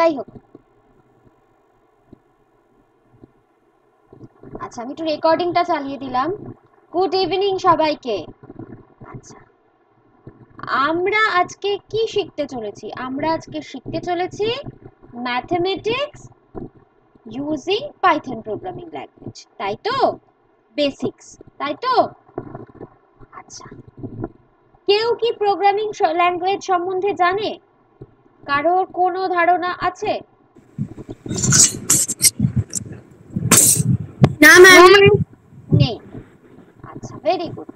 যাই হোক, আচ্ছা আমি একটু রেকর্ডিংটা চালিয়ে দিলাম। গুড ইভিনিং সবাইকে। আচ্ছা, আমরা আজকে কি শিখতে চলেছি? আমরা আজকে শিখতে চলেছি mathematics using Python programming language, তাই তো? বেসিক্স, তাই তো? আচ্ছা, কেউ কি প্রোগ্রামিং ল্যাঙ্গুয়েজ সম্বন্ধে জানে? কারোর কোনো ধারণা আছে? না ম্যাম, নেই। আচ্ছা, ভেরি গুড।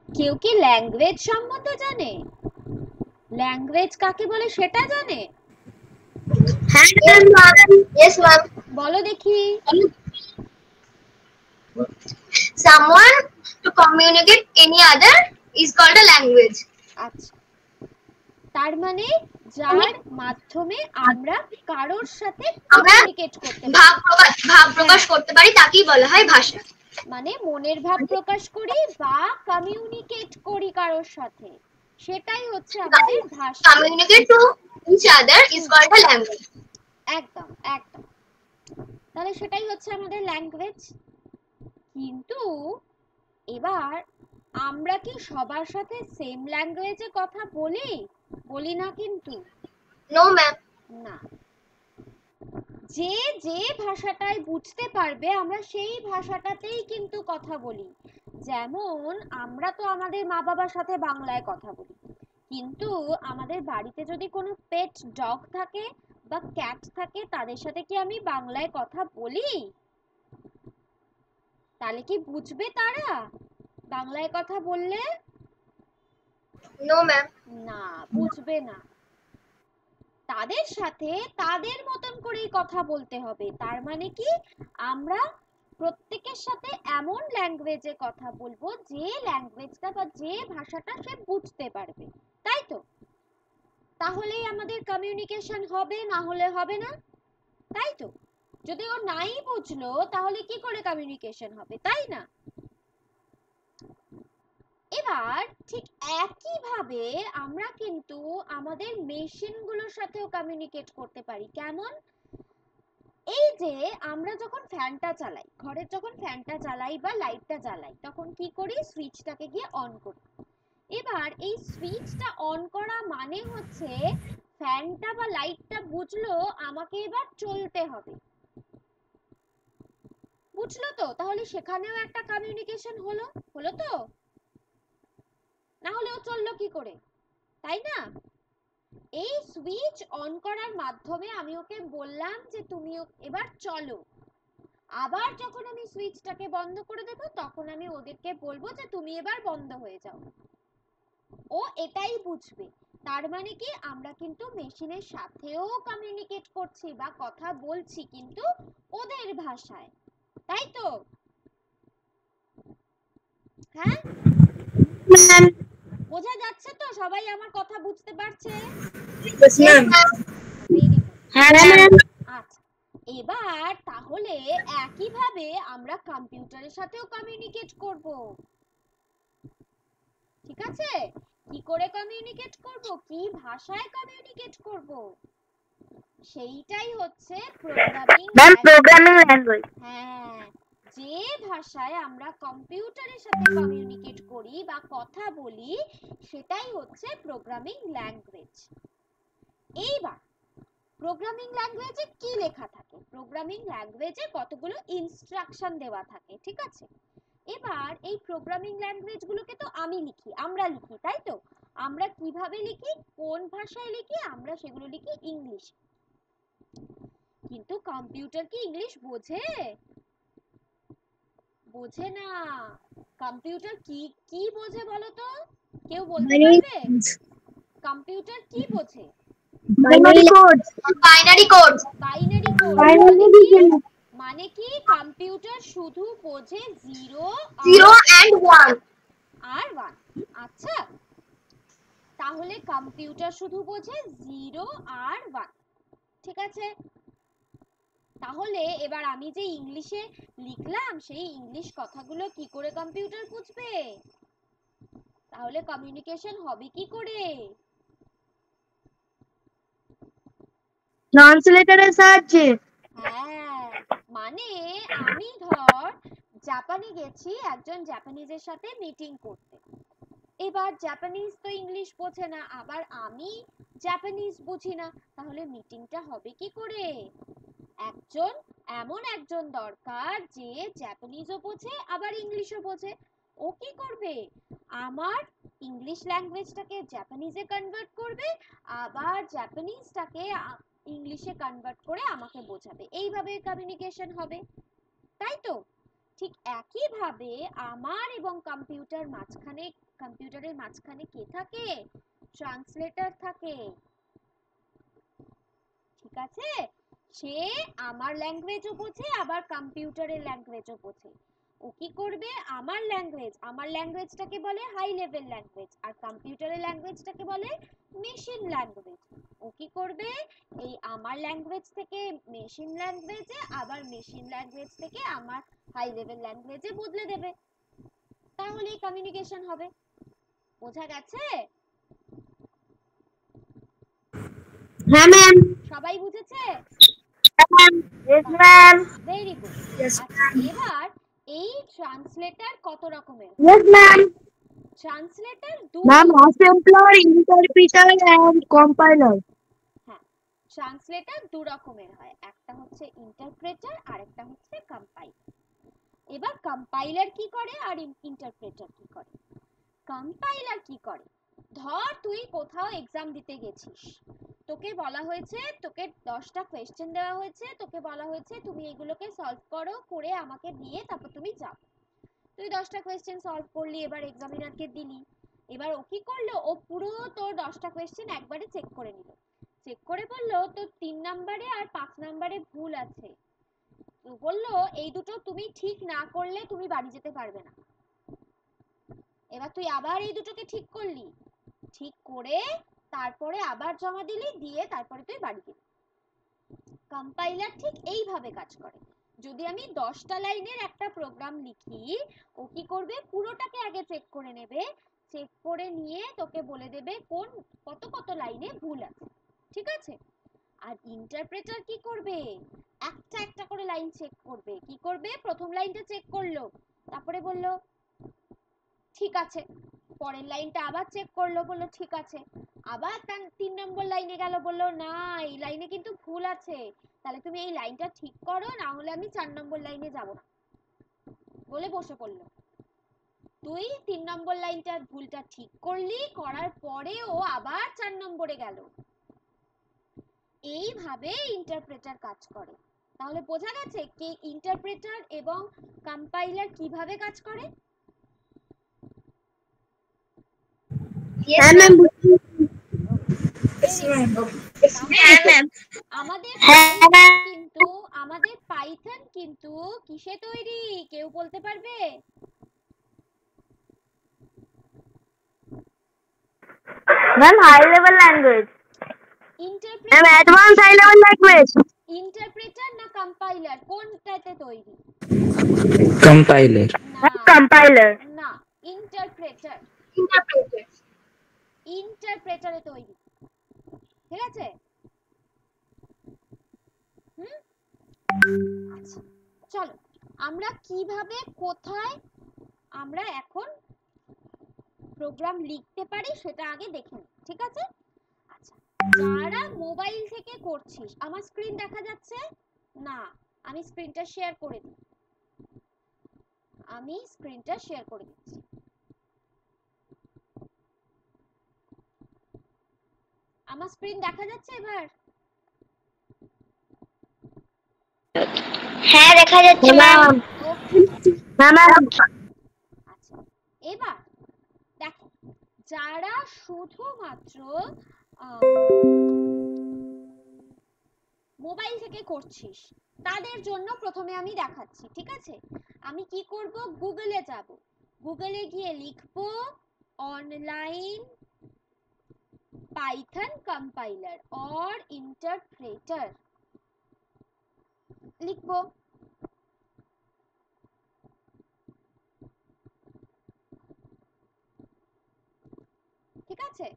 কেউ কি ল্যাঙ্গুয়েজ সম্বন্ধে জানে? ল্যাঙ্গুয়েজ কাকে বলে সেটা জানে? হ্যাঁ ম্যাম, Yes, ma'am. বলো দেখি। Someone to communicate any other is called a language. আচ্ছা, তার মানে যার মাধ্যমে আমরা কারোর সাথে কমিউনিকেট করতে পারি, ভাব প্রকাশ করতে পারি তাকেই বলা হয় ভাষা। মানে মনের ভাব প্রকাশ করি বা কমিউনিকেট করি কারোর সাথে, সেটাই হচ্ছে আমাদের ভাষা। Communicate to each other is called a language. একদম একদম, তাহলে সেটাই হচ্ছে আমাদের ল্যাঙ্গুয়েজ। কিন্তু এবার আমরা কি সবার সাথে সেম ল্যাঙ্গুয়েজে কথা বলি? বলি না কিন্তু। No, ma'am. না, যে যে ভাষাটাই বুঝতে পারবে আমরা সেই ভাষাটাতেই কিন্তু কথা বলি। যেমন আমরা তো আমাদের মা বাবার সাথে বাংলায় কথা বলি, কিন্তু আমাদের বাড়িতে যদি কোনো পেট ডগ থাকে বা ক্যাট থাকে, তাদের সাথে কি আমি বাংলায় কথা বলি? তাহলে কি বুঝবে তারা বাংলায় কথা বললে? No, ma'am. না, বুঝবে না। তাদের সাথে তাদের মতন করেই কথা বলতে হবে। তার মানে কি, আমরা প্রত্যেকের সাথে এমন ল্যাঙ্গুয়েজে কথা বলবো যে ল্যাঙ্গুয়েজটা বা যে ভাষাটা সে বুঝতে পারবে, তাই তো? তাহলেই আমাদের কমিউনিকেশন হবে, না হলে হবে না, তাই তো? যদি ও নাই বুঝলো তাহলে কি করে কমিউনিকেশন হবে, তাই না? এবার ঠিক একইভাবে আমরা কিন্তু আমাদের মেশিনগুলোর সাথেও কমিউনিকেট করতে পারি। কেমন? এই যে আমরা যখন ফ্যানটা চালাই, ঘরের যখন ফ্যানটা চালাই বা লাইটটা জ্বালাই, তখন কি করি? সুইচটাকে গিয়ে অন করি। এবার এই সুইচটা অন করা মানে হচ্ছে ফ্যানটা বা লাইটটা বুঝলো আমাকে এবার চলতে হবে, বুঝলো তো? তাহলে সেখানেও একটা কমিউনিকেশন হলো, হলো তো? না হলেও চললো কি করে, তাই না? এই সুইচ অন করার মাধ্যমে আমি ওকে বললাম যে তুমি এবার চলো। আবার যখন আমি সুইচটাকে বন্ধ করে দেব তখন আমি ওদেরকে বলবো যে তুমি এবার বন্ধ হয়ে যাও। ও এটাই বুঝবে। তার মানে কি, আমরা কিন্তু মেশিনের সাথেও কমিউনিকেট করছি বা কথা বলছি, কিন্তু ওদের ভাষায়, তাই তো? হ্যাঁ, ম্যাম। বোঝা যাচ্ছে তো? সবাই আমার কথা বুঝতে পারছে? Yes, ma'am. Very good. হ্যাঁ ম্যাম। আচ্ছা, এবার তাহলে একইভাবে আমরা কম্পিউটারের সাথেও কমিউনিকেট করব, ঠিক আছে? কি করে কমিউনিকেট করব, কি ভাষায় কমিউনিকেট করব, সেইটাই হচ্ছে প্রোগ্রামিং। Ma'am, programming language. হ্যাঁ, যে ভাষায় আমরা কম্পিউটারের সাথে কমিউনিকেট করি বা কথা বলি সেটাই হচ্ছে প্রোগ্রামিং ল্যাঙ্গুয়েজ। এইবার প্রোগ্রামিং ল্যাঙ্গুয়েজে কি লেখা থাকে? প্রোগ্রামিং ল্যাঙ্গুয়েজে কতগুলো ইনস্ট্রাকশন দেওয়া থাকে, ঠিক আছে? এবার এই প্রোগ্রামিং ল্যাঙ্গুয়েজগুলোকে তো আমি লিখি, আমরা লিখি, তাই তো? আমরা কিভাবে লিখি, কোন ভাষায় লিখি? আমরা সেগুলো লিখি ইংলিশ। কিন্তু কম্পিউটার কি ইংলিশ বোঝে? বোঝে না। কম্পিউটার কি কি বোঝে বলো তো? কেউ বলতে পারবে? কম্পিউটার কি বোঝে? Binary code. Binary codes. Binary code. মানে কি, কম্পিউটার শুধু বোঝে 0 0 and 1. আর 1। আচ্ছা, তাহলে কম্পিউটার শুধু বোঝে 0 আর 1, ঠিক আছে? তাহলে এবার আমি যে ইংলিশে লিখলাম সেই ইংলিশ কথাগুলো কি করে কম্পিউটার বুঝবে? তাহলে কমিউনিকেশন হবে কি করে? ট্রান্সলেটরের সাহায্যে। হ্যাঁ, মানে আমি ধর জাপানে গেছি একজন জাপানিজের সাথে মিটিং করতে। এবার জাপানিজ তো ইংলিশ বোঝে না, আবার আমি জাপানিজ বুঝি না, তাহলে মিটিংটা হবে কি করে? একজন এমন একজন দরকার যে জাপানিজও বোঝে আবার ইংলিশও বোঝে। ও কি করবে? আমার ইংলিশ ল্যাঙ্গুয়েজটাকে জাপানিজে কনভার্ট করবে, আবার জাপানিজটাকে ইংলিশে কনভার্ট করে আমাকে বোঝাবে। এইভাবে কমিউনিকেশন হবে, তাই তো? ঠিক একইভাবে আমার এবং কম্পিউটারের মাঝখানে কে থাকে? ট্রান্সলেটর থাকে। ঠিক আছে? সে আমার ল্যাঙ্গুয়েজও বোঝে আবার কম্পিউটারের ল্যাঙ্গুয়েজও বোঝে। ও কি করবে? আমার ল্যাঙ্গুয়েজটাকে বলে হাই লেভেল ল্যাঙ্গুয়েজ, আর কম্পিউটারের ল্যাঙ্গুয়েজটাকে বলে মেশিন ল্যাঙ্গুয়েজ। ও কি করবে? এই আমার ল্যাঙ্গুয়েজ থেকে মেশিন ল্যাঙ্গুয়েজে, আবার মেশিন ল্যাঙ্গুয়েজ থেকে আমার হাই লেভেল ল্যাঙ্গুয়েজে বদলে দেবে। তাহলেই কমিউনিকেশন হবে। বোঝা গেছে? হ্যাঁ ম্যাম। সবাই বুঝেছে? Yes ma'am. Very good. Yes, আচ্ছা, এবার এই ট্রান্সলেটর কত রকমের? Yes ma'am. Translator ma'am assembler, interpreter and compiler. হ্যাঁ, ট্রান্সলেটর দু রকমের হয়, একটা হচ্ছে ইন্টারপ্রেটার আর একটা হচ্ছে কম্পাইলার। এবার কম্পাইলার কি করে আর ইন্টারপ্রেটার কি করে? কম্পাইলার কি করে? ধর তুই কোথাও এক্সাম দিতে গেছিস, তোকে বলা হয়েছে, তোকে 10টা কোয়েশ্চেন দেওয়া হয়েছে, তোকে বলা হয়েছে তুমি এগুলোকে সলভ করো, করে আমাকে দিয়ে তারপর তুমি যাও। তুই 10টা কোয়েশ্চেন সলভ করলি, এবার এক্সামিনারকে দিলি। এবার ও কি করলো? ও পুরো তোর 10টা কোয়েশ্চেন একবারে চেক করে নিল। চেক করে বললো তোর 3 নম্বরে আর 5 নম্বরে ভুল আছে। তো বললো এই দুটো তুমি ঠিক না করলে তুমি বাড়ি যেতে পারবে না। এবার তুই আবার এই দুটোকে ঠিক করলি, ঠিক করে তারপরে আবার জমা দিলি, দিয়ে তারপরে তুই বাড়ি গেলি। কম্পাইলার ঠিক এইভাবে কাজ করে। যদি আমি 10টা লাইনের একটা প্রোগ্রাম লিখি, ও কি করবে? পুরোটাকে আগে চেক করে নেবে, চেক করে নিয়ে তোকে বলে দেবে কোন কত কত লাইনে ভুল আছে। ঠিক আছে? আর ইন্টারপ্রেটার কি করবে? একটা একটা করে লাইন চেক করবে। কি করবে? প্রথম লাইনটা চেক করলো, তারপরে বলল ঠিক আছে। পরের লাইনটা আবার চেক করলো, বললো ঠিক আছে। আবার তার 3 নম্বর লাইনে গেল, বললো না এই লাইনে কিন্তু ভুল আছে, তাহলে তুমি এই লাইনটা ঠিক করো, না হলে আমি 4 নম্বর লাইনে যাব না, বলে বসে পড়লো। তুই 3 নম্বর লাইনটার ভুলটা ঠিক করলি, করার পরে ও আবার 4 নম্বরে গেল। এইভাবে ইন্টারপ্রেটার কাজ করে। তাহলে বোঝা গেছে কি ইন্টারপ্রেটার এবং কম্পাইলার কিভাবে কাজ করে? হ্যাঁ ম্যাম। হ্যাঁ ম্যাম। আমাদের হ্যাঁ ম্যাম। পাইথন কিন্তু কিসে তৈরি? কেউ বলতে পারবে? Ma'am high level language. Ma'am interpreter advance high level language. Interpreter না কম্পাইলার, কোনটাতে তৈরি? কম্পাইলার। না কম্পাইলার। না, ইন্টারপ্রেটার। Interpreter. ইন্টারপ্রেটারে তৈরি। ঠিক আছে? হুম, আচ্ছা, চলো আমরা কিভাবে কোথায় আমরা এখন প্রোগ্রাম লিখতে পারি সেটা আগে দেখে নিই। ঠিক আছে? আচ্ছা, যারা মোবাইল থেকে করছিস, আমার স্ক্রিন দেখা যাচ্ছে না? আমি স্ক্রিনটা শেয়ার করে দিই। দিচ্ছি। আমার স্ক্রিন দেখা যাচ্ছে এবার? হ্যাঁ দেখা যাচ্ছে ম্যাম। ওকে, হ্যাঁ ম্যাম। আচ্ছা, এবার দেখো, যারা শুধুমাত্র মোবাইল থেকে করছিস তাদের জন্য প্রথমে আমি দেখাচ্ছি। ঠিক আছে? আমি কি করব? গুগলে যাব, গুগলে গিয়ে লিখবো online Python compiler or interpreter, লিখবো। ঠিক আছে?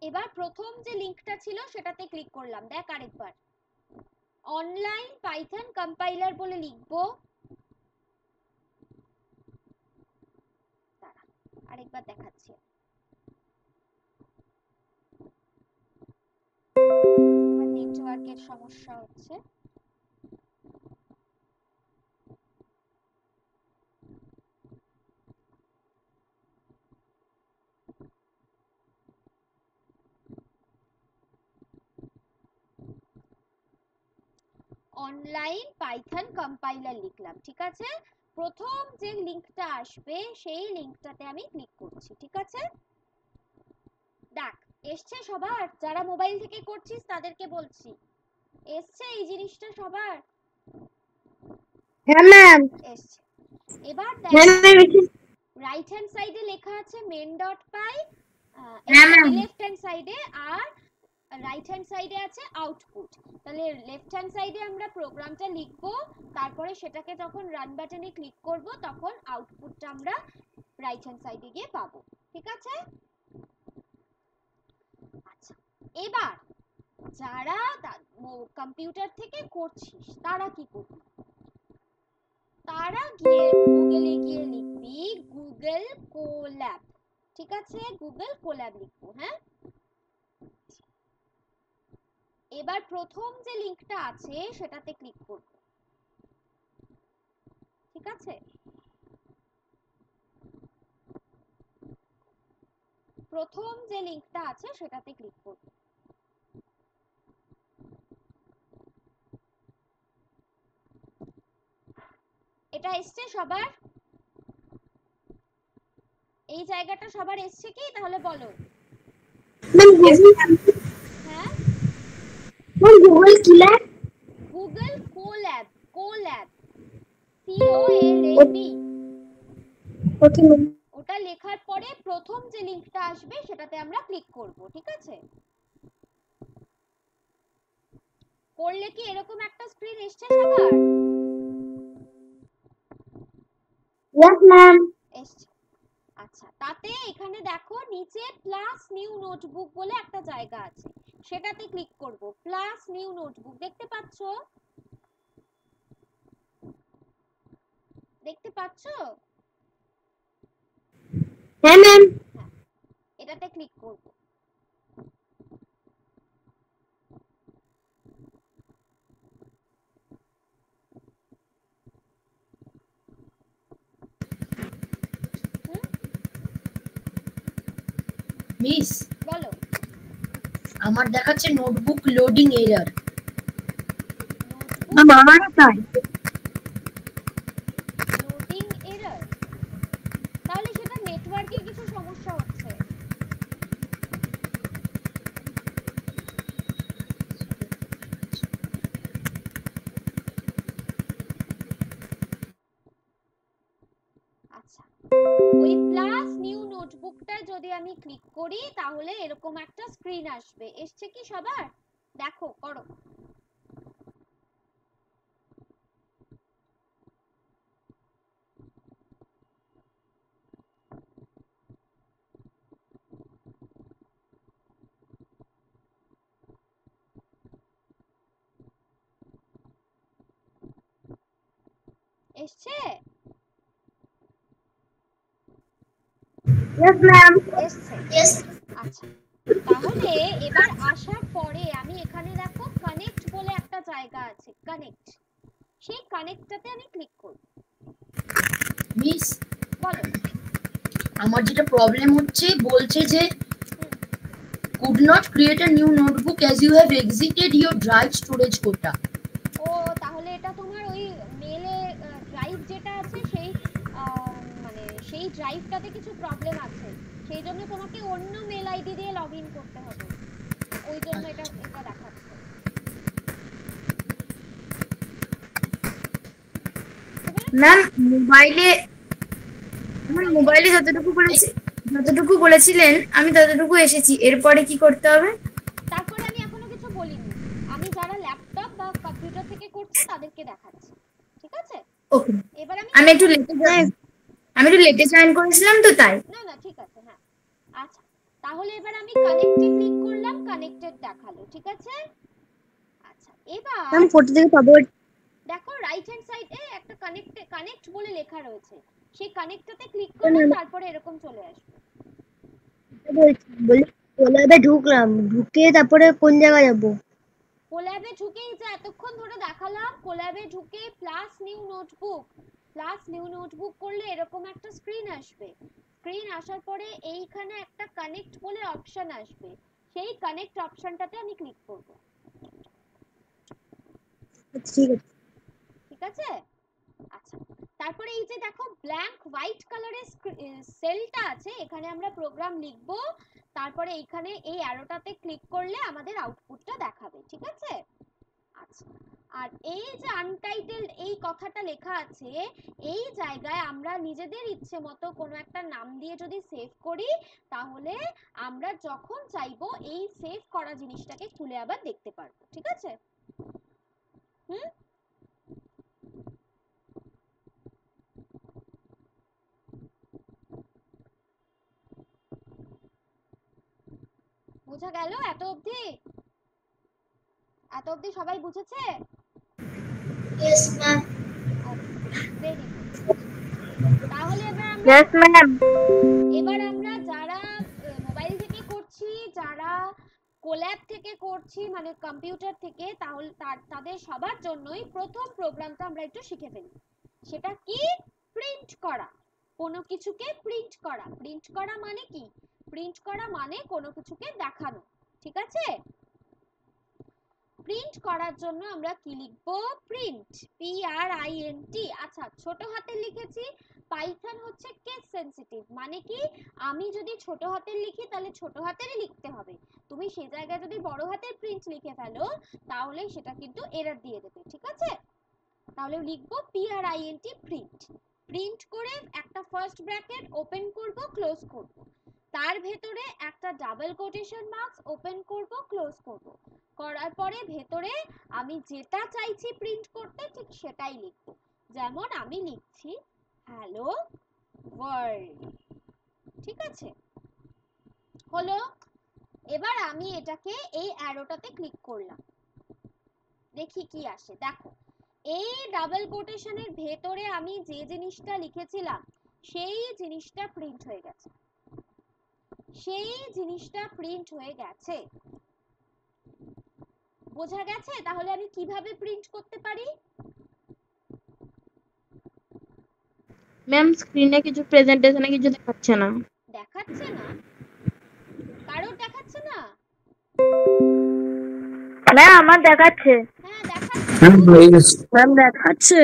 এবার প্রথম যে লিংকটা ছিল সেটাতে ক্লিক করলাম, দেখ আরেকবার অনলাইন পাইথন কম্পাইলার বলে লিখবো, আরেকবার দেখাচ্ছি। নেটওয়ার্কের সমস্যা হচ্ছে। অনলাইন পাইথন কম্পাইলার লিখলাম, ঠিক আছে। প্রথম যে লিংকটা আসবে সেই লিংকটাতে আমি ক্লিক করছি, ঠিক আছে। দেখ এসছে সবার, যারা মোবাইল থেকে করছিস তাদেরকে বলছি, এসছে এই জিনিসটা সবার? হ্যাঁ ম্যাম। এসছে। এবার দেখ রাইট হ্যান্ড সাইডে লেখা আছে main.py, লেফট হ্যান্ড সাইডে, আর রাইট হ্যান্ড সাইডে আছে আউটপুট। তাহলে লেফট হ্যান্ড সাইডে আমরা প্রোগ্রামটা লিখব, তারপরে সেটাকে যখন রান বাটনে ক্লিক করব তখন আউটপুটটা আমরা রাইট হ্যান্ড সাইডে গিয়ে পাবো, ঠিক আছে। আচ্ছা, এবার যারা কম্পিউটার থেকে করছিস তারা কি করবি? তারা গিয়ে গুগলে গিয়ে লিখবি গুগল কোল্যাব, ঠিক আছে, গুগল কোল্যাব লিখবো। হ্যাঁ, এবার প্রথম যে লিংকটা আছে সেটাতে ক্লিক করব, ঠিক আছে। প্রথম যে লিংকটা আছে সেটাতে ক্লিক করব। এটা এসছে সবার? এই জায়গাটা সবার এসছে কি? তাহলে বলো। হ্যাঁ, গুগল কি lab? Google collab, collab COLAB। ওটা লেখার পরে প্রথম যে লিংকটা আসবে সেটাতে আমরা ক্লিক করব, ঠিক আছে। করলে কি এরকম একটা স্ক্রিন এসছে সবার? Yes ma'am. এসছে। আচ্ছা, তাতে এখানে দেখো নিচে প্লাস নিউ নোটবুক বলে একটা জায়গা আছে, সেটাতে ক্লিক করব। প্লাস নিউ নোটবুক দেখতে পাচ্ছো? দেখতে পাচ্ছো? হ্যাঁ ম্যাম। হ্যাঁ, এটাতে ক্লিক করব। মিস, বলো। আমার দেখাচ্ছে নোটবুক লোডিং এরর। আমারও তাই। লোডিং এরর, তাহলে সেটা নেটওয়ার্কে কিছু সমস্যা হচ্ছে। আচ্ছা, ওই প্লাস নিউ নোটবুকটায় যদি আমি ক্লিক করি তাহলে এরকম একটা স্ক্রিন আসবে। এসছে কি সবার? দেখো, করো। এসছে? Yes ma'am. এসছে। Yes. আচ্ছা, তাহলে এবার আসার পরে আমি এখানে দেখো কানেক্ট বলে একটা জায়গা আছে, কানেক্ট, সেই কানেক্টটাতে আমি ক্লিক করব। মিস, বলো। আমার যেটা প্রবলেম হচ্ছে, বলছে যে could not create a new notebook as you have exited your drive storage quota. ও, তাহলে এটা তোমার ওই মেলে ড্রাইভ যেটা আছে সেই মানে সেই ড্রাইভটাতে কিছু প্রবলেম আছে, সেই জন্য তোমাকে অন্য মেল আইডি দিয়ে লগইন করতে হবে, ওই জন্য এটা দেখাচ্ছে। ম্যাম মোবাইলে যতটুকু বলেছিলেন আমি ততটুকু এসেছি, এরপরে কি করতে হবে? তারপরে আমি এখনো কিছু বলিনি, আমি যারা ল্যাপটপ বা কম্পিউটার থেকে করছে তাদেরকে দেখাচ্ছি, ঠিক আছে। ওকে। এবার আমি একটু লেটে জয়েন করেছিলাম তো তাই। না না, ঠিক আছে। হ্যাঁ, আচ্ছা, তাহলে তাহলে এবার আমি কানেক্টে ক্লিক করলাম, কানেক্টেড দেখালো, ঠিক আছে। আচ্ছা এবার ম্যাম কোথা থেকে পাবো? দেখো রাইট হ্যান্ড সাইডে একটা কানেক্ট বলে লেখা রয়েছে, সেই কানেক্টটাতে ক্লিক করলে তারপরে এরকম চলে আসবে। বলি কোলাবে ঢুকলাম, ঢুকে তারপরে কোন জায়গায় যাব? কোল্যাবে ঢুকেই যে এতক্ষণ ধরে দেখালাম, কোল্যাবে ঢুকে প্লাস নিউ নোটবুক করলে এরকম একটা স্ক্রিন আসবে। স্ক্রিন আসার পরে এইখানে একটা কানেক্ট বলে অপশন আসবে, সেই কানেক্ট অপশনটাতে আমি ক্লিক করব, ঠিক আছে। ঠিক আছে। আচ্ছা তারপরে এই যে দেখো ব্ল্যাঙ্ক হোয়াইট কালারের সেলটা আছে, এখানে আমরা প্রোগ্রাম লিখব, তারপরে এইখানে এই অ্যারোটাতে ক্লিক করলে আমাদের আউটপুটটা দেখাবে, ঠিক আছে। আচ্ছা আর এই যে আনটাইটেলড এই কথাটা লেখা আছে, এই জায়গায় আমরা নিজেদের ইচ্ছে মতো কোনো একটা নাম দিয়ে যদি সেভ করি, তাহলে আমরা যখন চাইবো এই সেভ করা জিনিসটাকে খুলে আবার দেখতে পারবো, ঠিক আছে। হুম বোঝা গেল এত অবধি? এত অবধি সবাই বুঝেছে? Yes, ma'am. Very good. তাহলে এবার আমরা যারা মোবাইল থেকে করছি, যারা কোল্যাব থেকে করছি মানে কম্পিউটার থেকে, তাহলে তাদের সবার জন্যই প্রথম প্রোগ্রামটা আমরা একটু শিখে ফেলি। সেটা কি? প্রিন্ট করা। কোনো কিছুকে প্রিন্ট করা। প্রিন্ট করা মানে কি? প্রিন্ট করা মানে কোনো কিছুকে দেখানো, ঠিক আছে। প্রিন্ট করার জন্য আমরা কি লিখব? Print, PRINT। আচ্ছা ছোট হাতে লিখেছি, পাইথন হচ্ছে কেস সেনসিটিভ, মানে কি আমি যদি ছোট হাতের লিখি তাহলে ছোট হাতেরই লিখতে হবে, তুমি সেই জায়গায় যদি বড় হাতের প্রিন্ট লিখে ফেলো তাহলে সেটা কিন্তু এরর দিয়ে দেবে, ঠিক আছে। তাহলে লিখব PRINT প্রিন্ট। প্রিন্ট করে একটা ফার্স্ট ব্র্যাকেট ওপেন করব, ক্লোজ করব, তার ভেতরে একটা ডাবল কোটেশন মার্কস ওপেন করব, ক্লোজ করব, করার পরে ভেতরে আমি যেটা চাইছি প্রিন্ট করতে ঠিক সেটাই লিখব। যেমন আমি লিখছি হ্যালো ওয়ার্ল্ড, ঠিক আছে। হলো। এবার আমি এটাকে এই অ্যারোটাতে ক্লিক করলাম, দেখি কি আসে। দেখো এই ডাবল কোটেশনের ভেতরে আমি যে জিনিসটা লিখেছিলাম সেই জিনিসটা প্রিন্ট হয়ে গেছে, সেই জিনিসটা প্রিন্ট হয়ে গেছে। বোঝা গেছে? তাহলে আমি কিভাবে প্রিন্ট করতে পারি? ম্যাম স্ক্রিনে কিছু প্রেজেন্টেশনে কিছু দেখাচ্ছে না। দেখাচ্ছে না? কারোর দেখাচ্ছে না? না আমার দেখাচ্ছে। হ্যাঁ দেখাচ্ছে। ম্যাম দেখাচ্ছে।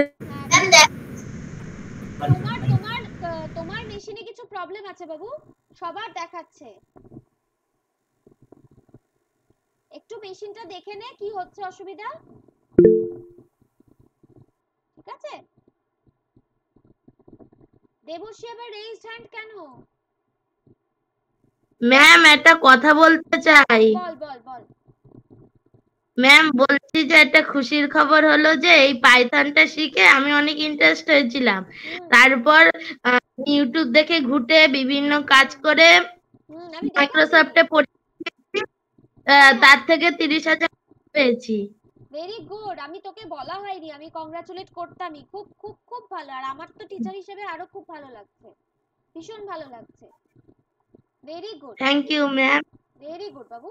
তোমার মেশিনে কিছু প্রবলেম আছে বাবু, সবার দেখাচ্ছে। একটু মেশিনটা দেখে নে কি হচ্ছে অসুবিধা, ঠিক আছে। দেবশ্রী আবার রেইজড হ্যান্ড কেন? ম্যাম একটা কথা বলতে চাই। বল বল বল। ম্যাম বলছি যে একটা খুশির খবর হলো যে এই পাইথনটা শিখে আমি অনেক ইন্টারেস্ট হয়েছিলাম, তারপর ইউটিউব দেখে ঘুটে বিভিন্ন কাজ করে আমি মাইক্রোসফটে পড়েছি, তার থেকে 30,000 পেয়েছি। Very good. আমি তোকে বলা হয়নি, আমি কংগ্রাচুলেট করতামই। খুব খুব খুব ভালো, আর আমার তো টিচার হিসেবে আরো খুব ভালো লাগছে, ভীষণ ভালো লাগছে। Very good, thank you ma'am. Very good বাবু।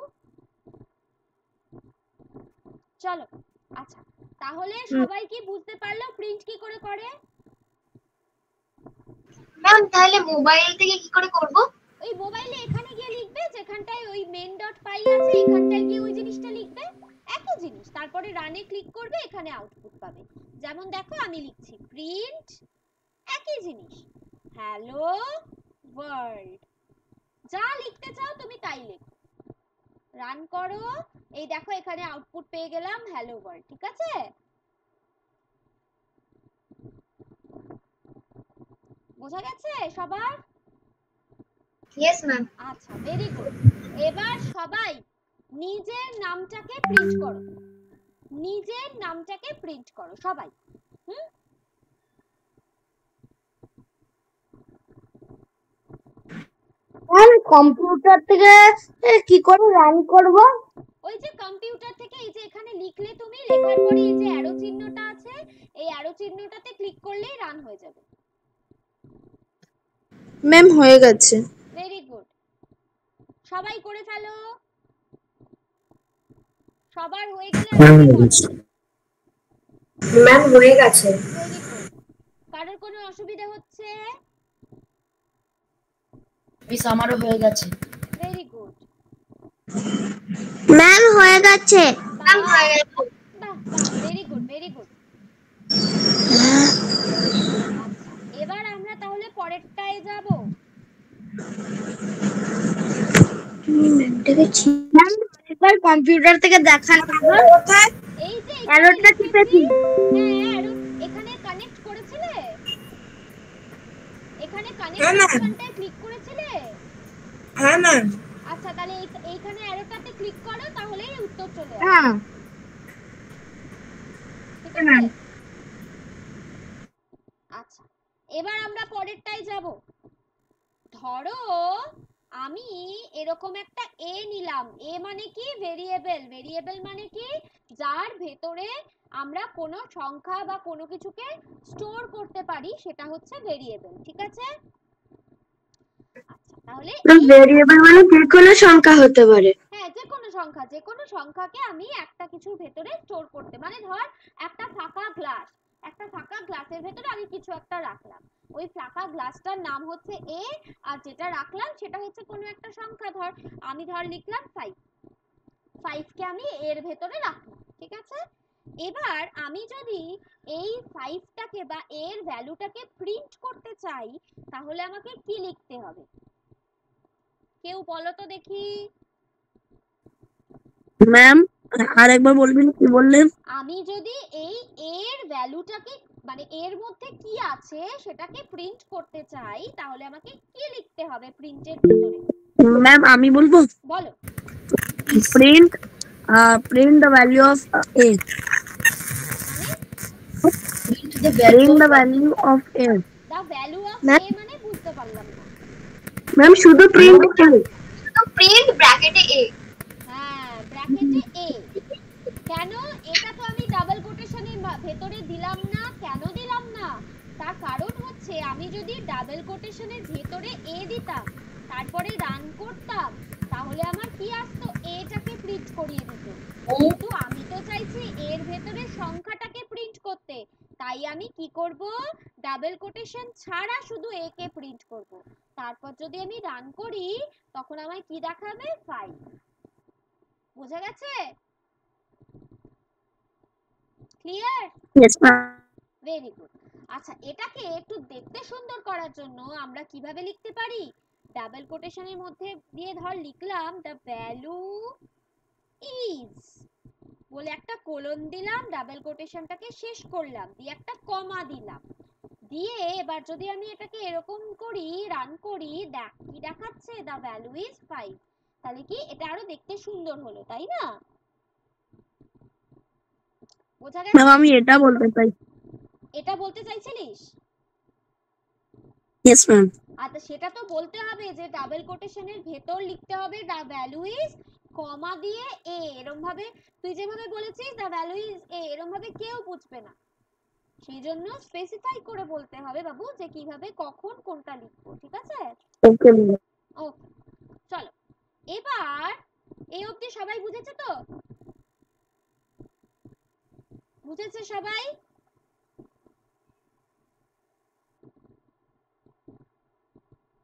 চলো আচ্ছা তাহলে সবাই কি বুঝতে পারলো প্রিন্ট কি করে করে? ম্যাম তাহলে মোবাইল থেকে কি করে করব? ওই মোবাইলে এখানে গিয়ে লিখবে, যেখানটায় ওই main.py আছে এখানটায় গিয়ে ওই জিনিসটা লিখবে, একই জিনিস, তারপরে রানে ক্লিক করবে, এখানে আউটপুট পাবে। যেমন দেখো আমি লিখছি প্রিন্ট, একই জিনিস, হ্যালো ওয়ার্ল্ড। যা লিখতে চাও তুমি তাই লেখো, রান করো, এই দেখো এখানে আউটপুট পেয়ে গেলাম হ্যালো ওয়ার্ল্ড, ঠিক আছে। বোঝা গেছে সবার? Yes ma'am. আচ্ছা ভেরি গুড। এবার সবাই নিজের নামটাকে প্রিন্ট করো, নিজের নামটাকে প্রিন্ট করো সবাই। কম্পিউটার থেকে কি করে রান করব? ওই যে কম্পিউটার থেকে এই যে এখানে লিখলে তুমি, লেখার পরে এই যে অ্যারো চিহ্নটা আছে, এই অ্যারো চিহ্নটাতে ক্লিক করলেই রান হয়ে যাবে। ম্যাম হয়ে গেছে। ভেরি গুড, সবাই করে ফেলো। সবার হয়ে গেলে আমাকে বলো। ম্যাম হয়ে গেছে। Very good. কারোর কোনো অসুবিধা হচ্ছে? মিস আমারও হয়ে গেছে। Very good. ম্যাম হয়ে গেছে। ম্যাম হয়ে গেছে। বাহ, ভেরি গুড, ভেরি গুড। এবার আমরা তাহলে পরেরটায় যাব। ম্যাম এবার কম্পিউটার থেকে দেখান এই যে অ্যারোটা টিপেছি। হ্যাঁ, অ্যারো এখানে কানেক্ট করেছিলে? এখানে কানেক্ট অপশনটায় ক্লিক করেছিলে? হ্যাঁ ম্যাম। আচ্ছা, তাহলে এইখানে অ্যারোটাতে ক্লিক করো, তাহলেই উত্তর চলে আসবে। হ্যাঁ ঠিক আছে? আচ্ছা, এবার আমরা পরেরটায় যাব। ধরো আমি এরকম একটা এ নিলাম। এ মানে কি? ভেরিয়েবল। ভেরিয়েবল মানে কি? যার ভেতরে আমরা কোনো সংখ্যা বা কোনো কিছুকে স্টোর করতে পারি, সেটা হচ্ছে ভেরিয়েবল। ঠিক আছে? আচ্ছা, তাহলে ভেরিয়েবল মানে যে কোনো সংখ্যা হতে পারে। হ্যাঁ, যে কোনো সংখ্যাকে আমি একটা কিছুর ভেতরে স্টোর করতে, মানে ধর একটা ফাঁকা গ্লাস, একটা ফাঁকা গ্লাসের ভেতরে আমি কিছু একটা রাখলাম। ওই ফাঁকা গ্লাসটার নাম হচ্ছে এ, আর যেটা রাখলাম সেটা হচ্ছে কোনো একটা সংখ্যা। আমি লিখলাম 5। 5 কে আমি এর ভেতরে রাখলাম। ঠিক আছে? এবার আমি যদি এই 5টাকে বা এর ভ্যালুটাকে প্রিন্ট করতে চাই, তাহলে আমাকে কি লিখতে হবে? কেউ বলো তো দেখি। ম্যাম আরেকবার বলবেন, কি বললেন? আমি যদি এই এর ভ্যালুটাকে, মানে এর মধ্যে কি আছে সেটাকে প্রিন্ট করতে চাই, তাহলে আমাকে কি লিখতে হবে প্রিন্টের ভিতরে? ম্যাম আমি বলবো, বলো। Print the value of a. Print the Print the value value of a. The value of Ma'am? এ মানে বুঝতে পারলাম না। ম্যাম শুধু প্রিন্ট তো প্রিন্ট ব্র্যাকেটে এ। হ্যাঁ, ব্র্যাকেটে এ। কেন? এটা তো আমি ডাবল কোটেশনের ভেতরে দিলাম না। কেন দিলাম না? তার কারণ হচ্ছে আমি যদি ডাবল কোটেশনের ভেতরে এ দিতাম, তারপরে রান করতাম, তাহলে আমার কি আসতো? এটাকে প্রিন্ট করিয়ে দিত। কিন্তু আমি তো চাইছি এর ভেতরে সংখ্যাটাকে প্রিন্ট করতে, তাই আমি কি করব? ডাবল কোটেশন ছাড়া শুধু এ কে প্রিন্ট করব। তারপর যদি আমি রান করি, তখন আমায় কি দেখাবে? 5। বোঝা গেছে? Clear? Yes ma'am. Very good. আচ্ছা, এটাকে একটু দেখতে সুন্দর করার জন্য আমরা কিভাবে লিখতে পারি? ডাবল কোটেশনের মধ্যে দিয়ে লিখলাম দ্য ভ্যালু ইজ বলে একটা কোলন দিলাম, ডাবল কোটেশনটাকে শেষ করলাম, দিয়ে একটা কমা দিলাম, দিয়ে এবার যদি আমি এটাকে এরকম করি, রান করি, কি দেখাচ্ছে? The value is 5। তাহলে কি এটা আরো দেখতে সুন্দর হলো, তাই না? বোঝা গেছে? ম্যাম আমি এটা বলতে চাই। এটা বলতে চাইছিলিস? Yes ma'am. আচ্ছা, সেটা তো বলতে হবে যে ডাবল কোটেশনের ভেতর লিখতে হবে দ্য ভ্যালু ইজ, কমা দিয়ে এ। এরকম ভাবে তুই যেভাবে বলেছিস দ্য ভ্যালু ইজ এ, এরকম ভাবে কেউ বুঝবে না। সেই জন্য স্পেসিফাই করে বলতে হবে বাবু যে কিভাবে কখন কোনটা লিখবো। ঠিক আছে? Okay ma'am. ওকে, চলো। এবার এই অবধি সবাই বুঝেছে তো? বুঝেছে সবাই?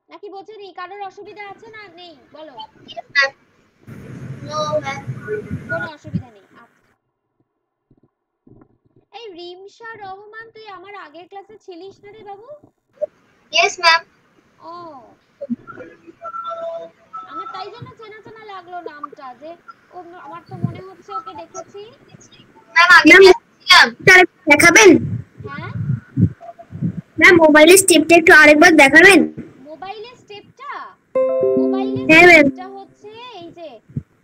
নাকি বোঝেনি? কারোর অসুবিধা আছে না নেই? বলো। No ma'am. কোনো অসুবিধা নেই। আচ্ছা, এই রিমশা রহমান, তুই আমার আগের ক্লাসে ছিলিস না রে বাবু? Yes ma'am. ও, আমার তাই জন্য চেনা চেনা লাগলো নামটা, যে ও আমার তো মনে হচ্ছে ওকে দেখেছি। ম্যাম আগে ছিলাম। দেখাবেন? হ্যাঁ, ম্যাম মোবাইলের স্টেপটা একটু আরেকবার দেখাবেন? মোবাইলের স্টেপটা হ্যাঁ ম্যাম। হচ্ছে এই যে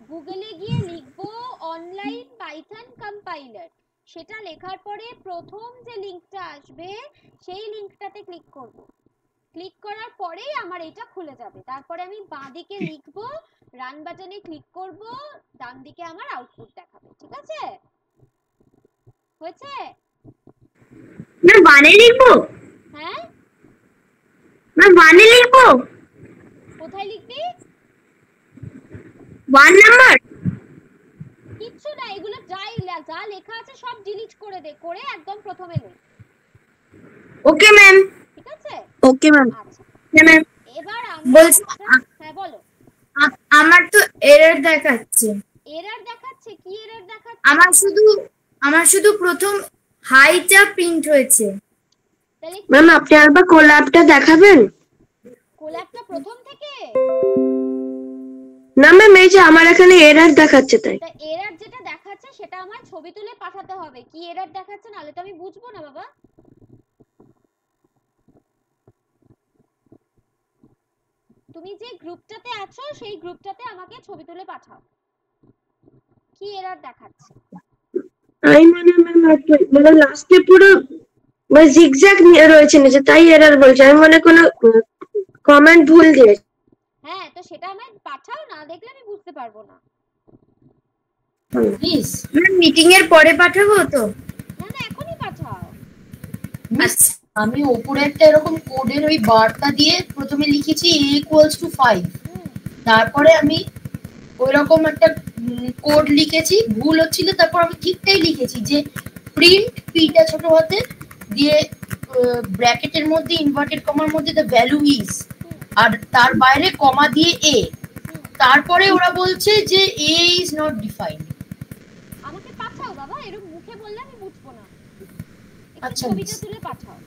গুগলে গিয়ে লিখবো অনলাইন পাইথন কম্পাইলার, সেটা লেখার পরে প্রথম যে লিংকটা আসবে সেই লিংকটাতে ক্লিক করব। ক্লিক করার পরেই আমার এটা খুলে যাবে, তারপরে আমি বাঁদিকে লিখবো, রান বাটনে ক্লিক করব, ডান দিকে আমার আউটপুট দেখাবে। ঠিক আছে, হয়েছে? ম্যাম ওয়ানে লিখবো? হ্যাঁ, ম্যাম ওয়ানে লিখবো? কোথায় লিখবি? 1 নাম্বার? কিচ্ছু না, এগুলো যা লেখা আছে সব ডিলিট করে দে, করে একদম প্রথমে লেখ। Okay ma'am. ঠিক আছে, ওকে ম্যাম। আচ্ছা হ্যাঁ ম্যাম। এবার বলছি হ্যাঁ বলো। আমার তো এরর দেখাচ্ছে। এরর দেখাচ্ছে? কি এরর দেখাচ্ছে? আমার শুধু প্রথম হাইটা প্রিন্ট হয়েছে। তাহলে ম্যাম আপনি আরেকবার কোল্যাবটা দেখাবেন? কোল্যাবটা প্রথম থেকে? না ম্যাম, এই যে আমার এখানে এরর দেখাচ্ছে তাই। তা এরর যেটা দেখাচ্ছে সেটা আমার ছবি তুলে পাঠাতে হবে। কি এরর দেখাচ্ছে, নাহলে তো আমি বুঝবো না বাবা। তুমি যে গ্রুপটাতে আছো সেই গ্রুপটাতে আমাকে ছবি তুলে পাঠাও। কি এরর দেখাচ্ছে? আমি মানে লাস্টে পুরো জিগজ্যাগ রয়েছে নিচে, তাই এরর বলছে। আমি মনে কোনো কমেন্ট ভুল দিয়েছি। হ্যাঁ, তো সেটা আমায় পাঠাও, না দেখলে আমি বুঝতে পারবো না। প্লিজ ম্যাম মিটিং এর পরে পাঠাবো তো? না না, এখনই পাঠাও। আচ্ছা। আমি ওপরে একটা এরকম কোডের ওই বারটা দিয়ে প্রথমে লিখেছি a=5, তারপরে আমি ওইরকম একটা কোড লিখেছি, ভুল হচ্ছিল, তারপর আমি ঠিকটাই লিখেছি যে প্রিন্ট পিটা ছোট হাতে দিয়ে ব্র্যাকেটের মধ্যে ইনভার্টেড কমার মধ্যে দ্য ভ্যালু ইজ, আর তার বাইরে কমা দিয়ে এ। তারপরে ওরা বলছে যে এ ইজ নট ডিফাইন্ড। আমাকে পাঠাও বাবা, এরকম মুখে বললে আমি বুঝবো না। একটু আচ্ছা, ছবিটা মিস। তুলে পাঠাও।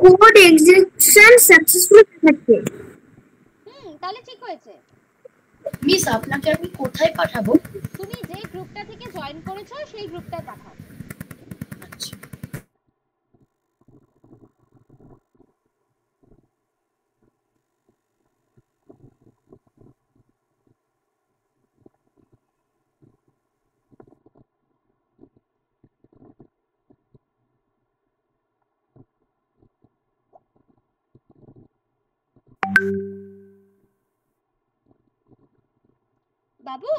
কোড এক্সিকিউশন সাকসেসফুল দেখাচ্ছে। তাহলে ঠিক হয়েছে। মিস, আপনাকে আমি কোথায় পাঠাবো? তুমি যে গ্রুপটা থেকে জয়েন করেছো সেই গ্রুপটায় পাঠাও। আচ্ছা। বাবু,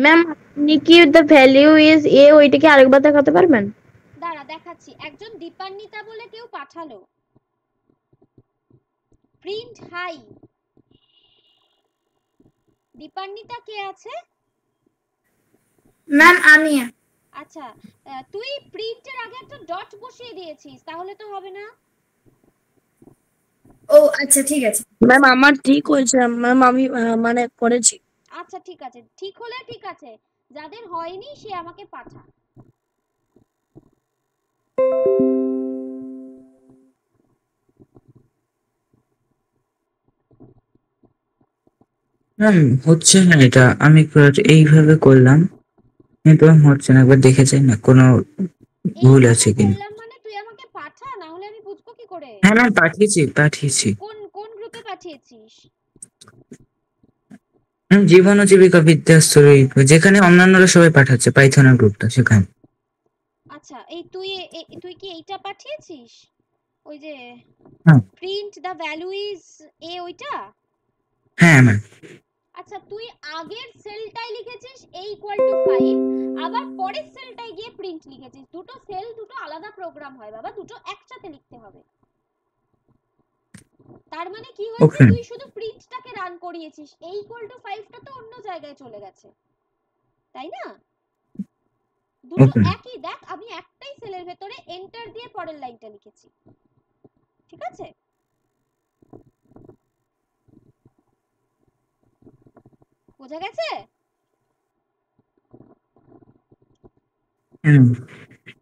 ম্যাম আপনি কি দ্য ভ্যালিউ ইজ এ ওইটাকে আরেকবার দেখাতে পারবেন? দাঁড়া দেখাচ্ছি। একজন দীপান্বিতা বলে কেউ পাঠালো, প্রিন্ট হাই। দীপান্বিতা কে আছে? ম্যাম আমি। আচ্ছা, তুই প্রিন্টের আগে একটা ডট বসিয়ে দিয়েছিস, তাহলে তো হবে না। ও আচ্ছা ঠিক আছে ম্যাম আমার ঠিক হয়েছে ম্যাম, আমি মানে করেছি। আচ্ছা ঠিক আছে, ঠিক হলে ঠিক আছে, যাদের হয়নি সে আমাকে পাঠা। ম্যাম হচ্ছে না এটা, আমি এইভাবে করলাম কিন্তু হচ্ছে না, একবার দেখে যাই না কোনো ভুল আছে কিনা। বললাম মানে তুই আমাকে পাঠা, না হলে আমি বুঝবো কি করে? হ্যাঁ ম্যাম পাঠিয়েছি। কোন কোন গ্রুপে পাঠিয়েছিস? জীবন ও জীবিকা বিদ্যাস্তরী, যেখানে অন্যান্যরা সবাই পাঠাচ্ছে, পাইথনের গ্রুপটা সেখানে। আচ্ছা, এই তুই কি এইটা পাঠিয়েছিস, ওই যে হ্যাঁ print the value is a, ওইটা? হ্যাঁ ম্যাম। আচ্ছা, তুই আগের সেলটাই লিখেছিস a = 5, আবার পরের সেলটাই গিয়ে প্রিন্ট লিখেছিস। দুটো সেল দুটো আলাদা প্রোগ্রাম হয় বাবা, দুটো একসাথে লিখতে হবে। তার মানে কি হয়েছে, তুই শুধু প্রিন্টটাকে রান করিয়েছিস, a = 5টা তো অন্য জায়গায় চলে গেছে, তাই না? দুটো একই। দেখ, আমি একটাই সেলের ভেতরে এন্টার দিয়ে পরের লাইনটা লিখেছি। ঠিক আছে, বোঝা গেছে?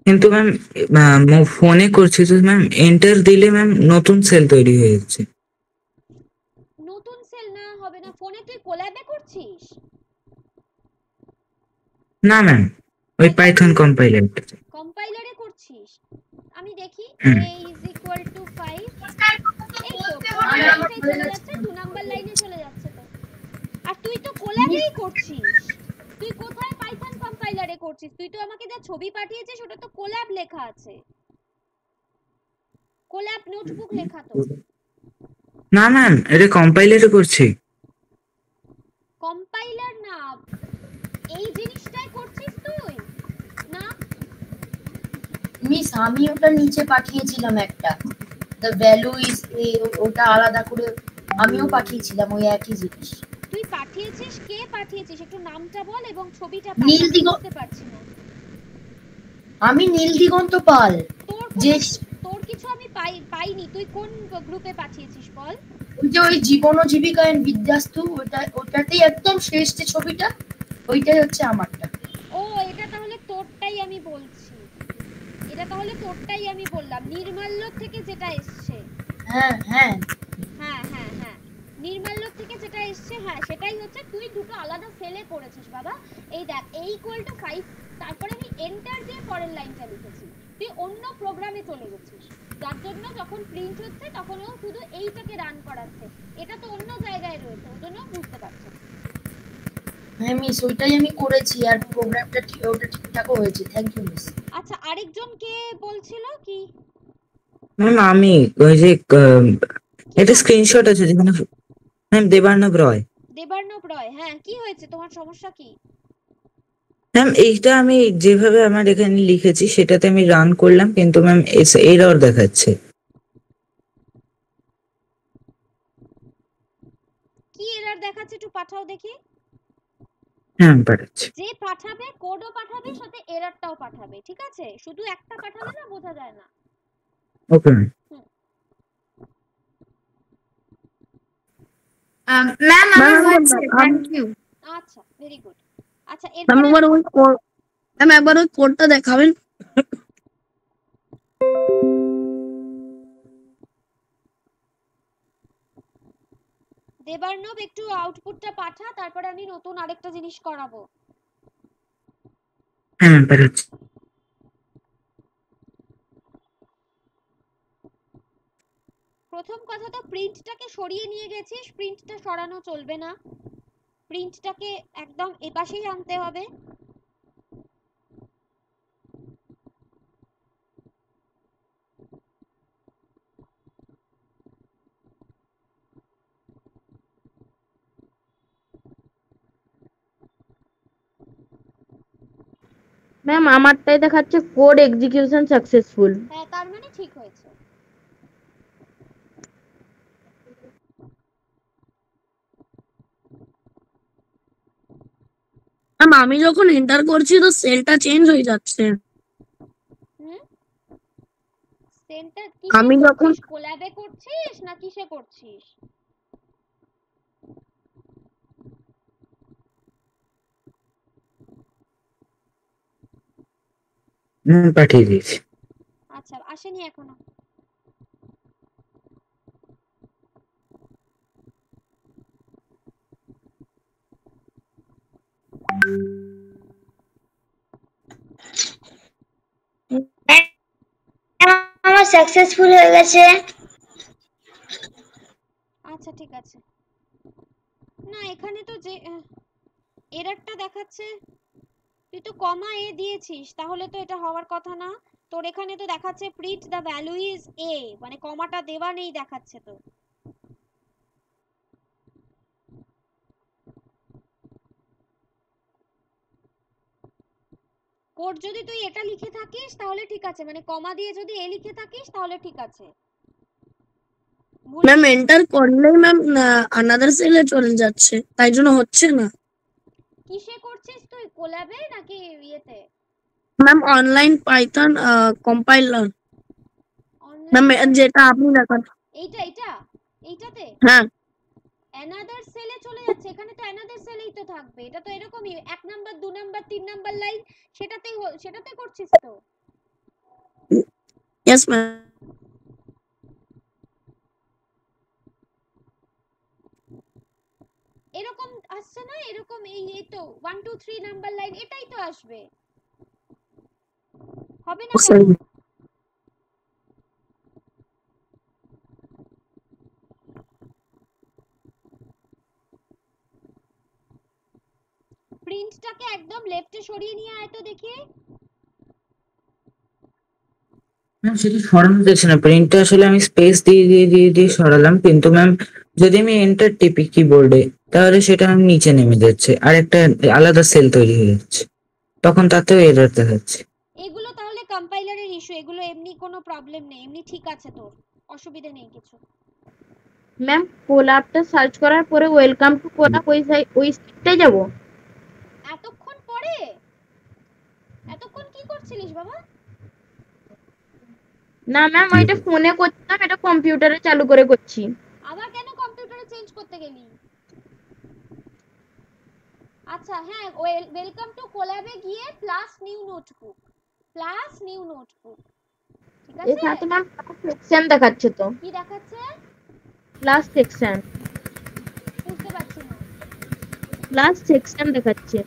কিন্তু ম্যাম ফোনে করছি তো ম্যাম, এন্টার দিলে ম্যাম নতুন সেল তৈরি হয়ে যাচ্ছে। নতুন সেল না, হবে না। ফোনে তুই কোল্যাবে করছিস? না ম্যাম, ওই পাইথন কম্পাইলারটা। কম্পাইলারে করছিস? আমি দেখি হুম। a is equal to 5। এই তো প্রথম লাইনটাই চলে যাচ্ছে, 2 নাম্বার লাইনে চলে যাচ্ছে তো। আর তুই তো কোল্যাবেই করছিস। তুই কোথায় পাইথন কম্পাইলারে করছিস? তুই তো আমাকে যা ছবি পাঠিয়েছিস ওটা তো কোল্যাব লেখা আছে। কোল্যাব নোটবুক লেখা তো। না ম্যাম, এটা কম্পাইলারে করছি। কম্পাইলার না, এই জিনিসটাই করছিস তুই না? মিস আমি ওটা নিচে পাঠিয়েছিলাম একটা, দ্য ভ্যালু ইজ এ, ওটা আলাদা করে আমিও পাঠিয়েছিলাম ওই একই জিনিস। তুই পাঠিয়েছিস, কে পাঠিয়েছিস একটু নামটা বল এবং ছবিটা নীল পাঠা, দিগন্ত। বুঝতে পারছি না। আমি নীল দিগন্ত পাল। তোর যে তোর কিছু আমি পাইনি। তুই কোন গ্রুপে পাঠিয়েছিস বল? ওই যে ওই জীবন ও জীবিকা এন্ড বিদ্যাস্তু, ওটাতেই একদম শেষ যে ছবিটা, ওইটাই হচ্ছে আমারটা। ও এটা তাহলে তোরটাই আমি বলছি, এটা তাহলে তোরটাই আমি বললাম, নির্মাল্য থেকে যেটা এসছে। হ্যাঁ হ্যাঁ হ্যাঁ হ্যাঁ হ্যাঁ, নির্মাল্য থেকে যেটা এসছে, হ্যাঁ সেটাই হচ্ছে। তুই দুটো আলাদা সেলে করেছিস বাবা। এই দেখ a ইকুয়াল টু 5, তারপরে আমি এন্টার দিয়ে পরের লাইনটা লিখেছি। তুই অন্য প্রোগ্রামে চলে গেছিস, যার জন্য যখন প্রিন্ট হচ্ছে তখন ও শুধু এইটাকে রান করাচ্ছে। এটা তো অন্য জায়গায় রয়েছে, ওর জন্য বুঝতে পারছো। হ্যাঁ মিস, ওইটাই আমি করেছি আর প্রোগ্রামটা ওটা ঠিকঠাকও হয়েছে। Thank you miss. আচ্ছা, আরেকজন কে বলছিল কি? ম্যাম আমি ওই যে এটা স্ক্রিনশট আছে যেখানে ম্যাম দেবার্ণব রয়। দেবার্ণব রয়, হ্যাঁ কি হয়েছে, তোমার সমস্যা কি? ম্যাম এইটা আমি যেভাবে আমার এখানে লিখেছি সেটাতে আমি রান করলাম, কিন্তু ম্যাম এরর দেখাচ্ছে। কি এরর দেখাচ্ছে একটু পাঠাও দেখি। হ্যাঁ পাঠাচ্ছি। যে পাঠাবে কোডও পাঠাবে, সাথে এররটাও পাঠাবে, ঠিক আছে? শুধু একটা পাঠালে না বোঝা যায় না। Okay ma'am. ম্যাম আমার হয়েছে, থ্যাংক ইউ। আচ্ছা, ভেরি গুড। আচ্ছা ম্যাম এরপরে একবার ওই কোডটা দেখাবেন। দেবার্ণব একটু আউটপুটটা পাঠা, তারপরে আমি নতুন আরেকটা জিনিস করাবো। হ্যাঁ ম্যাম পাঠাচ্ছি। প্রথম কথা তো প্রিন্টটাকে সরিয়ে নিয়ে গেছিস, প্রিন্টটা সরানো চলবে না, প্রিন্টটাকে একদম এপাশেই আনতে হবে। ম্যাম আমারটাই দেখাচ্ছে কোড এক্সিকিউশন সাকসেসফুল। হ্যাঁ, তার মানে ঠিক হয়েছে। ম্যাম আমি যখন এন্টার করছি তো সেলটা চেঞ্জ হয়ে যাচ্ছে। হুম, সেন্টার কি আমি যখন কোল্যাবে করছিস না কিসে করছিস? পাঠিয়ে দিয়েছি। আচ্ছা, আসেনি এখনো। আমার সাকসেসফুল হয়ে গেছে। আচ্ছা ঠিক আছে। না এখানে তো যে এররটা দেখাচ্ছে, তুই তো কমা এ দিয়েছিস, তাহলে তো এটা হওয়ার কথা না। তোর এখানে তো দেখাচ্ছে print the value is a, মানে কমাটা দেওয়া নেই দেখাচ্ছে তো। কোড যদি তুই এটা লিখে থাকিস তাহলে ঠিক আছে, মানে কমা দিয়ে যদি এ লিখে থাকিস তাহলে ঠিক আছে। ম্যাম এন্টার করলেই ম্যাম আনাদার সেলে চলে যাচ্ছে, তাই জন্য হচ্ছে না। কিসে করছিস তুই, কোল্যাবে নাকি ইয়েতে? Ma'am online Python compiler ma'am, যেটা আপনি দেখান। এইটা এইটা এইটাতে হ্যাঁ অ্যানাদার সেলে চলে যাচ্ছে। এখানে তো অ্যানাদার সেলেই তো থাকবে, এটা তো এরকমই 1 নাম্বার 2 নাম্বার 3 নাম্বার লাইন, সেটাতে করছিস তো। Yes ma'am. এরকম আসছে না, এরকম এই তো 1 2 3 নাম্বার লাইন, এটাই তো আসবে, হবে না কেন? প্রিন্টটাকে একদম লেফটে সরিয়ে নিয়ে আয় তো দেখি। ম্যাম সেটা সরানো যাচ্ছে না, প্রিন্টটা আসলে আমি স্পেস দিয়ে দিয়ে দিয়ে দিয়ে সরালাম, কিন্তু ম্যাম যদি আমি এন্টার টিপি কিবোর্ডে তাহলে সেটা আমি নিচে নেমে যাচ্ছে আর একটা আলাদা সেল তৈরি হয়ে যাচ্ছে, তখন তাতেও এরর দেখাচ্ছে। এগুলো তাহলে কম্পাইলারের ইস্যু, এগুলো এমনি কোনো প্রবলেম নেই, এমনি ঠিক আছে, তোর অসুবিধা নেই কিছু। ম্যাম কোলাবটা সার্চ করার পরে ওয়েলকাম টু কোলাব ওই সাইটে যাব। এতক্ষণ পরে, এতক্ষণ কি করছিলিস বাবা? না ম্যাম ওইটা ফোনে করছিলাম, এটা কম্পিউটারে চালু করে করছি। আবার কেন কম্পিউটারে চেঞ্জ করতে গেলি? আচ্ছা হ্যাঁ, ওয়েলকাম টু কোল্যাবে গিয়ে plus new notebook, plus new notebook, ঠিক আছে? এখানে তো ম্যাম সেকশন দেখাচ্ছে, তো কি দেখাচ্ছে? ক্লাস সেকশন, বুঝতে পারছি না, ক্লাস সেকশন দেখাচ্ছে।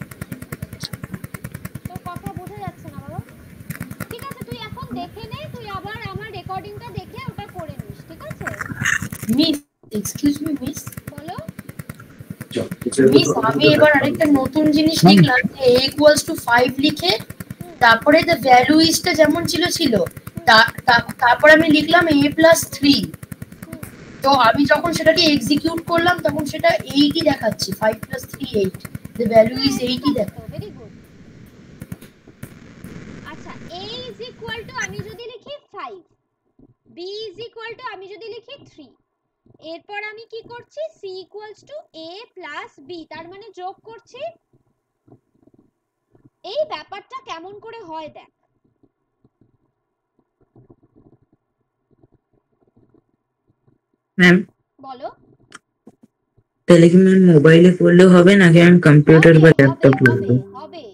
তোর কথা বোঝা যাচ্ছে না বাবা। ঠিক আছে তুই এখন দেখে নে, তুই আবার আমার রেকর্ডিংটা দেখে ওটা করে নিস, ঠিক আছে? মিস, এক্সকিউজ মি মিস, বলো। মিস আমি এবার আরেকটা নতুন জিনিস লিখলাম যে a equals to 5 লিখে তারপরে the value isটা যেমন ছিল তারপর আমি লিখলাম a plus 3। তো আমি যখন সেটাকে এক্সিকিউট করলাম তখন সেটা 8ই দেখাচ্ছে, 5 plus 3 8, the value is 8ই দেখাচ্ছে। Very good. আচ্ছা a is equal to আমি যদি লিখি 5, b is equal to আমি যদি লিখি 3, এরপর আমি কি করছি, c equals to a plus b, তার মানে যোগ করছি। এই ব্যাপারটা কেমন করে হয় দেখ। ম্যাম বলো। তাহলে কি ম্যাম মোবাইলে করলে হবে নাকি আমি কম্পিউটার বা ল্যাপটপ হবে করবো? হবে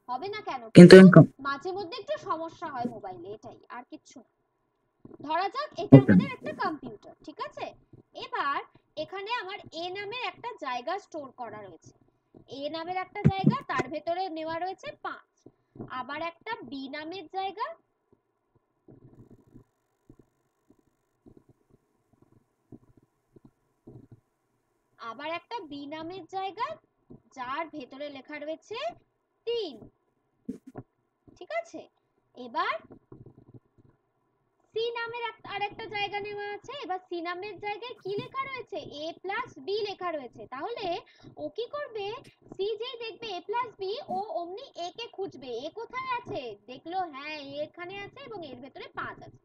হবে না কেন, কিন্তু আমি মাঝে মধ্যে একটু সমস্যা হয় মোবাইলে, এটাই আর কিছু না। ধরা যাক এটা আমাদের একটা কম্পিউটার, ঠিক আছে? এবার এখানে আমার a নামের একটা জায়গা স্টোর করা রয়েছে, a নামের একটা জায়গা, তার ভেতরে নেওয়া রয়েছে 5, আবার একটা b নামের জায়গা, আবার একটা b নামের জায়গা যার ভেতরে লেখা রয়েছে 3, ঠিক আছে? এবার সি নামের আরেকটা জায়গা নেওয়া আছে, এবার সি নামের জায়গায় কি লেখা রয়েছে, a প্লাস বি লেখা রয়েছে। তাহলে ও কি করবে, সি যেই দেখবে a প্লাস বি, ও অমনি a কে খুঁজবে, a কোথায় আছে, দেখলো হ্যাঁ a এখানে আছে এবং এর ভেতরে 5 আছে,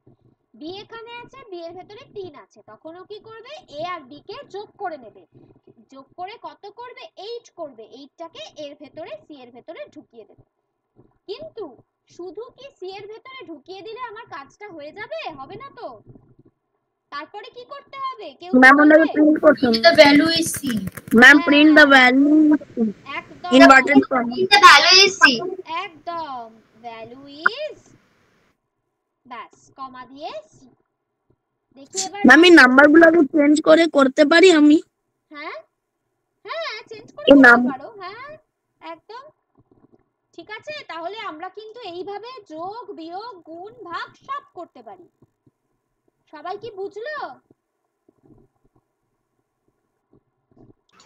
b এখানে আছে, b এর ভেতরে 3 আছে, তখন ও কি করবে, a আর b কে যোগ করে নেবে, যোগ করে কত করবে, 8 করবে, 8টাকে এর ভেতরে সি এর ভেতরে ঢুকিয়ে দেবে। কিন্তু শুধু কি সি এর ভেতরে ঢুকিয়ে দিলে আমার কাজটা হয়ে যাবে, হবে না তো, তারপরে কি করতে হবে, কেউ ম্যাম ওটাকে বলবে? প্রিন্ট করতে the value is c, ma'am print the value একদম inverted comma. The value is c. একদম ভ্যালু ইজ, ব্যাস কমা দিয়ে সি। দেখি এবার ম্যাম এই নাম্বারগুলোকে চেঞ্জ করে করতে পারি আমি? হ্যাঁ হ্যাঁ চেঞ্জ করে এই করতে নাম- পারো, হ্যাঁ একদম ঠিক আছে। তাহলে আমরা কিন্তু এইভাবে যোগ বিয়োগ গুণ ভাগ সব করতে পারি। সবাই কি বুঝলো?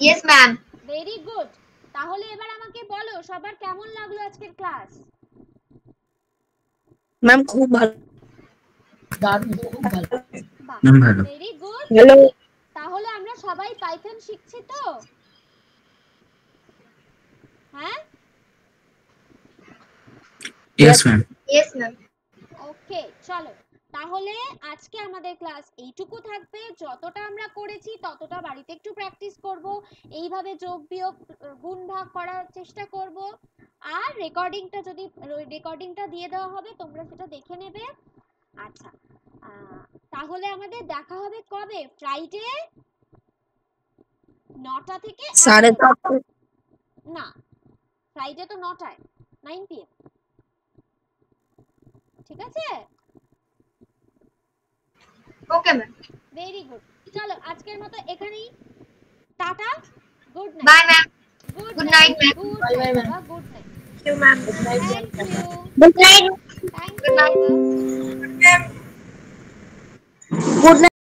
Yes ma'am. Very good. তাহলে এবার আমাকে বলো সবার কেমন লাগলো আজকের ক্লাস? ম্যাম খুব ভালো। দারুণ, খুব ভালো। ভালো। Very good. হ্যালো তাহলে আমরা সবাই পাইথন শিখছি তো? হ্যাঁ ইয়েস ম্যাম। Yes ma'am. ওকে চলো তাহলে আজকে আমাদের ক্লাস এইটুকু থাকবে। যতটা আমরা করেছি ততটা বাড়িতে একটু প্র্যাকটিস করব, এইভাবে যোগ বিয়োগ গুণ ভাগ করার চেষ্টা করব। আর রেকর্ডিংটা দিয়ে দেওয়া হবে, তোমরা সেটা দেখে নেবে। আচ্ছা তাহলে আমাদের দেখা হবে কবে? ফ্রাইডে 9টা থেকে 9:30। না ফ্রাইডে তো 9টায়, 9 PM, ঠিক আছে? Okay ma'am. Very good. চলো আজকের মতো এখানেই tata, Good night. Bye, ma'am. Good Good night, ma'am. Good Bye, night, ma'am. Baba. Good night. Thank you, ma'am. Good night, ma'am. Thank you. Good night. Thank Good night. you, Baba. Good night.